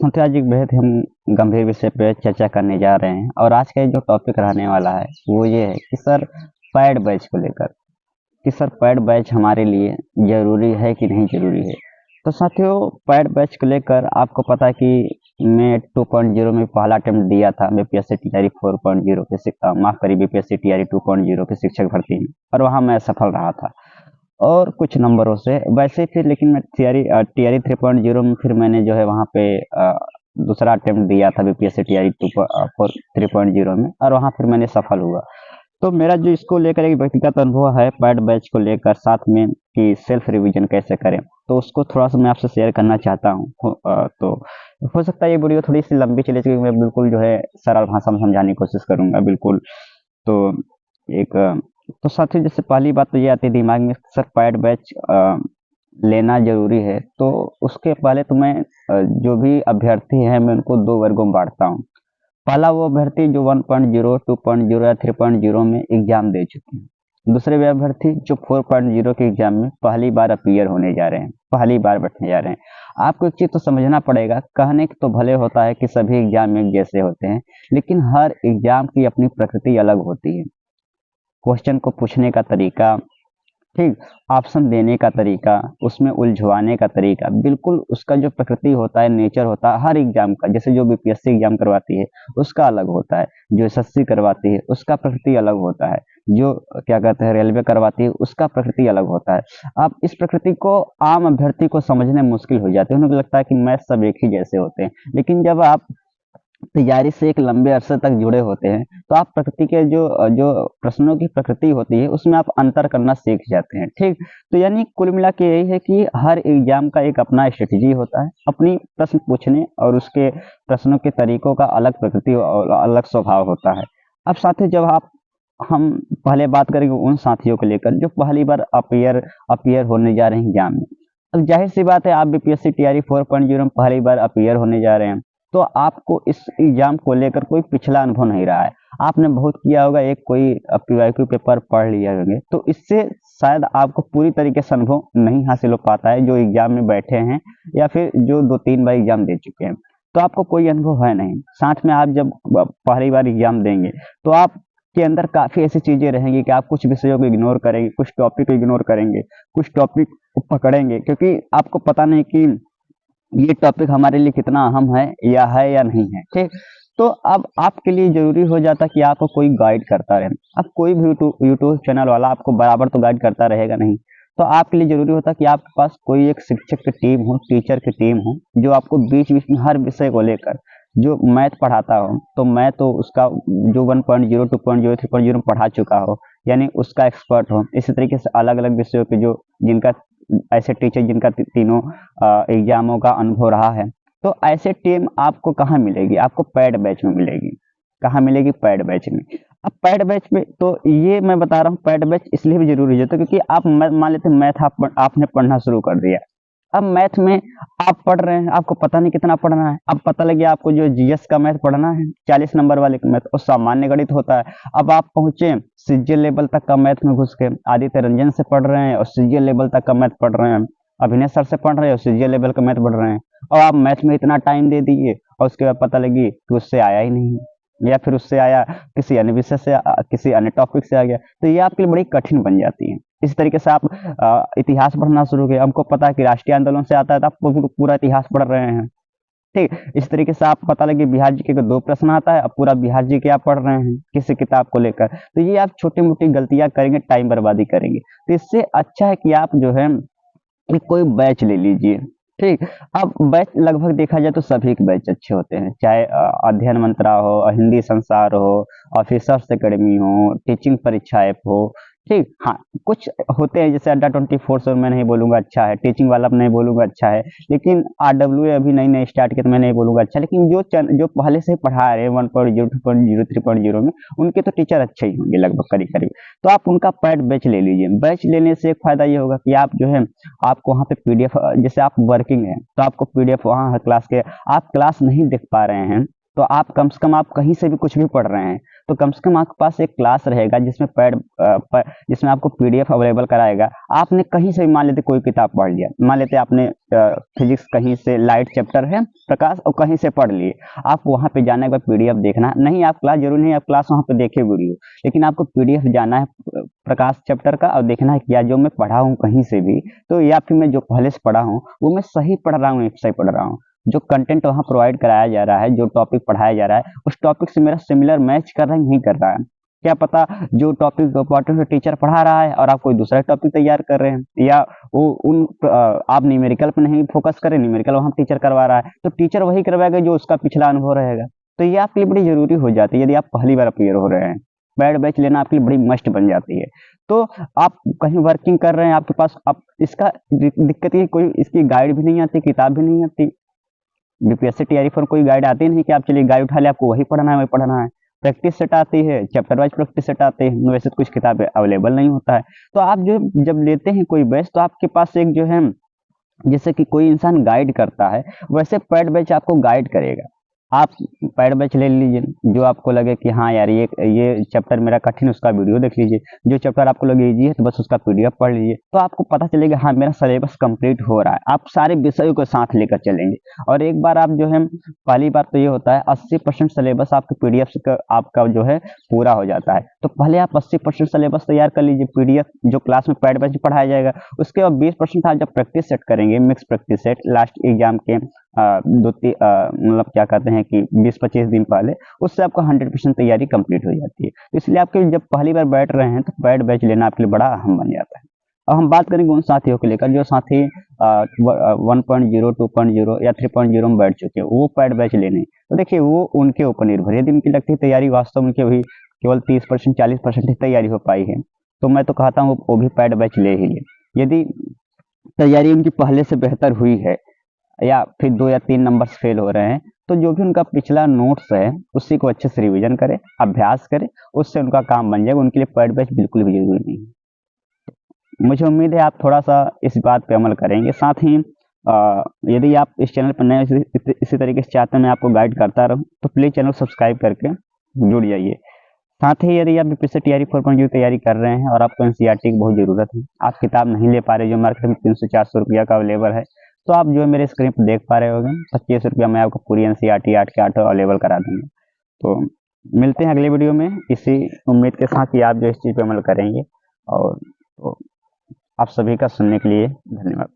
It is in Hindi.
तो आज एक बेहद हम गंभीर विषय पे चर्चा करने जा रहे हैं और आज का जो टॉपिक रहने वाला है वो ये है कि सर पैड बैच को लेकर कि सर पैड बैच हमारे लिए ज़रूरी है कि नहीं ज़रूरी है। तो साथियों, पैड बैच को लेकर आपको पता है कि मैं 2.0 में पहला अटेम्प्ट दिया था बीपीएससी तैयारी 4.0 के माफ़ करिए बीपीएससी तैयारी 2.0 के शिक्षक भर्ती में, और वहाँ मैं सफल रहा था और कुछ नंबरों से। वैसे फिर लेकिन मैं टीआरई 3.0 में फिर मैंने जो है वहाँ पे दूसरा अटेम्प्ट दिया था बीपीएससी टीआरई 3.0 में, और वहाँ फिर मैंने सफल हुआ। तो मेरा जो इसको लेकर एक व्यक्तिगत अनुभव है पैड बैच को लेकर, साथ में कि सेल्फ रिवीजन कैसे करें, तो उसको थोड़ा सा मैं आपसे शेयर करना चाहता हूँ। तो हो सकता है ये वीडियो थोड़ी सी लंबी चले, क्योंकि मैं बिल्कुल जो है सरल भाषा में समझाने की कोशिश करूंगा बिल्कुल। तो एक तो साथियों, जैसे पहली बात तो ये आती है दिमाग में, सर पैड बैच लेना जरूरी है। तो उसके पहले तो मैं जो भी अभ्यर्थी हैं मैं उनको दो वर्गों में बांटता हूँ। पहला वो अभ्यर्थी जो 1.0, 2.0 या 3.0 में एग्जाम दे चुके हैं। दूसरे वे अभ्यर्थी जो 4.0 के एग्जाम में पहली बार अपीयर होने जा रहे हैं, पहली बार बैठने जा रहे हैं। आपको एक चीज तो समझना पड़ेगा, कहने के तो भले होता है कि सभी एग्जाम एक जैसे होते हैं, लेकिन हर एग्जाम की अपनी प्रकृति अलग होती है। क्वेश्चन को पूछने का तरीका, ठीक, ऑप्शन देने का तरीका, उसमें उलझवाने का तरीका, बिल्कुल उसका जो प्रकृति होता है, नेचर होता है हर एग्जाम का। जैसे जो बीपीएससी एग्जाम करवाती है उसका अलग होता है, जो एसएससी करवाती है उसका प्रकृति अलग होता है, जो क्या कहते हैं रेलवे करवाती है उसका प्रकृति अलग होता है। अब इस प्रकृति को आम अभ्यर्थी को समझने मुश्किल हो जाती है, उन्हें लगता है कि मैथ सब एक ही जैसे होते हैं। लेकिन जब आप तैयारी से एक लंबे अरसे तक जुड़े होते हैं तो आप प्रकृति के जो जो प्रश्नों की प्रकृति होती है उसमें आप अंतर करना सीख जाते हैं, ठीक। तो यानी कुल मिला के यही है कि हर एग्जाम का एक अपना स्ट्रेटजी होता है, अपनी प्रश्न पूछने और उसके प्रश्नों के तरीकों का अलग प्रकृति और अलग स्वभाव होता है। अब साथियों, जब आप हम पहले बात करेंगे उन साथियों को लेकर जो पहली बार अपियर अपियर होने जा रहे हैं एग्जाम में। अब जाहिर सी बात है, आप बीपीएससी टीआरई 4.0 में पहली बार अपियर होने जा रहे हैं, तो आपको इस एग्जाम को लेकर कोई पिछला अनुभव नहीं रहा है। आपने बहुत किया होगा, एक कोई पीवाईक्यू पेपर पढ़ लिया होंगे, तो इससे शायद आपको पूरी तरीके से अनुभव नहीं हासिल हो पाता है जो एग्जाम में बैठे हैं या फिर जो 2-3 बार एग्जाम दे चुके हैं। तो आपको कोई अनुभव है नहीं। साथ में आप जब पहली बार एग्जाम देंगे तो आप के अंदर काफी ऐसी चीजें रहेंगी कि आप कुछ विषयों को इग्नोर करेंगे, कुछ टॉपिक को इग्नोर करेंगे, कुछ टॉपिक को पकड़ेंगे, क्योंकि आपको पता नहीं कि ये टॉपिक हमारे लिए कितना अहम है या नहीं है, ठीक। तो अब आपके लिए जरूरी हो जाता कि आपको कोई गाइड करता रहे। अब कोई भी यूट्यूब चैनल वाला आपको बराबर तो गाइड करता रहेगा नहीं, तो आपके लिए जरूरी होता कि आपके पास कोई एक शिक्षक की टीम हो, टीचर की टीम हो, जो आपको बीच बीच में हर विषय को लेकर, जो मैथ पढ़ाता हो तो मैं तो उसका जो 1.0, 2.0, 3.0 में पढ़ा चुका हो, यानी उसका एक्सपर्ट हो। इसी तरीके से अलग अलग विषयों के जो जिनका ऐसे टीचर जिनका तीनों एग्जामों का अनुभव रहा है, तो ऐसे टीम आपको कहाँ मिलेगी? आपको पैड बैच में मिलेगी। कहाँ मिलेगी? पैड बैच में। अब पैड बैच में तो ये मैं बता रहा हूँ, पैड बैच इसलिए भी जरूरी है तो क्योंकि आप मान लेते मैथ आपने पढ़ना शुरू कर दिया। अब मैथ में आप पढ़ रहे हैं, आपको पता नहीं कितना पढ़ना है। अब पता लगे आपको जो जीएस का मैथ पढ़ना है 40 नंबर वाले का मैथ, और सामान्य गणित होता है। अब आप पहुंचे सीजीएल लेवल तक का मैथ में घुस के, आदित्य रंजन से पढ़ रहे हैं और सीजीएल लेवल तक का मैथ पढ़ रहे हैं, अभिनय सर से पढ़ रहे हैं और सीजीएल लेवल का मैथ पढ़ रहे हैं, और आप मैथ में इतना टाइम दे दिए और उसके बाद पता लगी कि उससे आया ही नहीं, या फिर उससे आया किसी अन्य विषय से, किसी अन्य टॉपिक से आ गया, तो ये आपके लिए बड़ी कठिन बन जाती है। इस तरीके से आप इतिहास पढ़ना शुरू किया, हमको पता है कि राष्ट्रीय आंदोलन से आता है तो आप पूरा इतिहास पढ़ रहे हैं, ठीक। इस तरीके से आप पता लगे बिहार जी के 2 प्रश्न आता है, अब पूरा बिहार जी के आप पढ़ रहे हैं किसी किताब को लेकर, तो ये आप छोटी मोटी गलतियां करेंगे, टाइम बर्बादी करेंगे। तो इससे अच्छा है कि आप जो है कोई बैच ले लीजिए, ठीक। अब बैच लगभग देखा जाए तो सभी के बैच अच्छे होते हैं, चाहे अध्ययन मंत्रा हो, हिंदी संसार हो, ऑफिसर्स एकेडमी हो, टीचिंग परीक्षा ऐप हो, ठीक। हाँ, कुछ होते हैं जैसे अड्डा 24 मैं नहीं बोलूंगा अच्छा है, टीचिंग वाला नहीं बोलूंगा अच्छा है, लेकिन आरडब्ल्यू अभी नई नई स्टार्ट किया तो मैं नहीं बोलूंगा अच्छा, लेकिन जो पहले से पढ़ा रहे हैं 1.0, 2.0, 3.0 में, उनके तो टीचर अच्छे ही होंगे लगभग करीब करीब। तो आप उनका पैड बैच ले लीजिए। बैच लेने से एक फायदा ये होगा कि आप जो है आपको वहाँ पे पीडीएफ, जैसे आप वर्किंग है तो आपको पीडीएफ वहाँ हर क्लास के, आप क्लास नहीं देख पा रहे हैं तो आप कम से कम आप कहीं से भी कुछ भी पढ़ रहे हैं तो कम से कम आपके पास एक क्लास रहेगा जिसमें जिसमें आपको पीडीएफ अवेलेबल कराएगा। आपने कहीं से भी मान लेते कोई किताब पढ़ लिया, मान लेते आपने फिजिक्स कहीं से लाइट चैप्टर है प्रकाश और कहीं से पढ़ लिए, आपको वहाँ पे जाना है, एक बार पीडीएफ देखना नहीं, आप क्लास जरूरी नहीं आप क्लास वहाँ पे देखे वीडियो, लेकिन आपको पीडीएफ जाना है प्रकाश चैप्टर का और देखना है कि या जो मैं पढ़ा हूँ कहीं से भी तो या फिर मैं जो पहले से पढ़ा हूँ वो मैं सही पढ़ रहा हूँ, एक सही पढ़ रहा हूँ, जो कंटेंट वहाँ प्रोवाइड कराया जा रहा है, जो टॉपिक पढ़ाया जा रहा है उस टॉपिक से मेरा सिमिलर मैच कर रहा है नहीं कर रहा है। क्या पता जो टॉपिक इंपॉर्टेंट टीचर पढ़ा रहा है और आप कोई दूसरा टॉपिक तैयार कर रहे हैं, या वो आप न्यूमेरिकल पे नहीं फोकस करें, न्यूमेरिकल वहाँ टीचर करवा रहा है तो टीचर वही करवाएगा जो उसका पिछला अनुभव रहेगा। तो ये आपके लिए बड़ी जरूरी हो जाती है यदि आप पहली बार अपियर हो रहे हैं, पैड बैच लेना आपके लिए बड़ी मस्ट बन जाती है। तो आप कहीं वर्किंग कर रहे हैं, आपके पास आप इसका दिक्कत ये कोई इसकी गाइड भी नहीं आती, किताब भी नहीं आती, बीपीएससी तैयारी फॉर कोई गाइड आती नहीं कि आप चलिए गाइड उठा ले आपको वही पढ़ना है वही पढ़ना है। प्रैक्टिस सेट आती है, चैप्टर वाइज प्रैक्टिस सेट आते हैं, वैसे तो कुछ किताबें अवेलेबल नहीं होता है। तो आप जो जब लेते हैं कोई बैच तो आपके पास एक जो है जैसे कि कोई इंसान गाइड करता है वैसे पैड बैच आपको गाइड करेगा। आप पैड बैच ले लीजिए, जो आपको लगे कि हाँ यार ये चैप्टर मेरा कठिन उसका वीडियो देख लीजिए, जो चैप्टर आपको लगे इजी है तो बस उसका पीडीएफ पढ़ लीजिए, तो आपको पता चलेगा हाँ मेरा सिलेबस कंप्लीट हो रहा है। आप सारे विषयों को साथ लेकर चलेंगे और एक बार आप जो है पहली बार तो ये होता है 80% सिलेबस आपके पीडीएफ का आपका जो है पूरा हो जाता है। तो पहले आप 80% सिलेबस तैयार कर लीजिए, पीडीएफ जो क्लास में पैड बैच पढ़ाया जाएगा, उसके बाद 20% आप जब प्रैक्टिस सेट करेंगे, mix practice set last exam के मतलब क्या कहते हैं कि 20-25 दिन पहले, उससे आपका 100% तैयारी कंप्लीट हो जाती है। तो इसलिए आपके जब पहली बार बैठ रहे हैं तो पैड बैच लेना आपके लिए बड़ा अहम बन जाता है। अब हम बात करेंगे उन साथियों को लेकर जो साथी 1.0 2.0 या 3.0 में बैठ चुके हैं, वो पैड बैच लेने, तो देखिए वो उनके ऊपर निर्भर है। यदि उनकी लगती है तैयारी वास्तव में केवल 30% 40% ही तैयारी हो पाई है तो मैं तो कहता हूँ वो भी पैड बैच ले ही ले। यदि तैयारी उनकी पहले से बेहतर हुई है या फिर 2 या 3 नंबर्स फेल हो रहे हैं तो जो भी उनका पिछला नोट्स है उसी को अच्छे से रिवीजन करें, अभ्यास करें, उससे उनका काम बन जाएगा। उनके लिए पैड बैच बिल्कुल भी जरूरी नहीं है। मुझे उम्मीद है आप थोड़ा सा इस बात पे अमल करेंगे। साथ ही यदि आप इस चैनल पर नए इसी तरीके से चाहते हैं मैं आपको गाइड करता रहूं तो प्लीज चैनल सब्सक्राइब करके जुड़ जाइए। साथ ही यदि आप बीपीएससी तैयारी 4.0 तैयारी कर रहे हैं और आपको एनसीईआरटी की बहुत जरूरत है, आप किताब नहीं ले पा रहे जो मार्केट में 300-400 रुपया का अवेलेबल है, तो आप जो है मेरे स्क्रीन पर देख पा रहे होंगे 25 रुपया में आपको पूरी एनसीईआरटी 8 के 8 अवेलेबल करा दूंगा। तो मिलते हैं अगले वीडियो में इसी उम्मीद के साथ कि आप जो इस चीज़ पे अमल करेंगे। और तो आप सभी का सुनने के लिए धन्यवाद।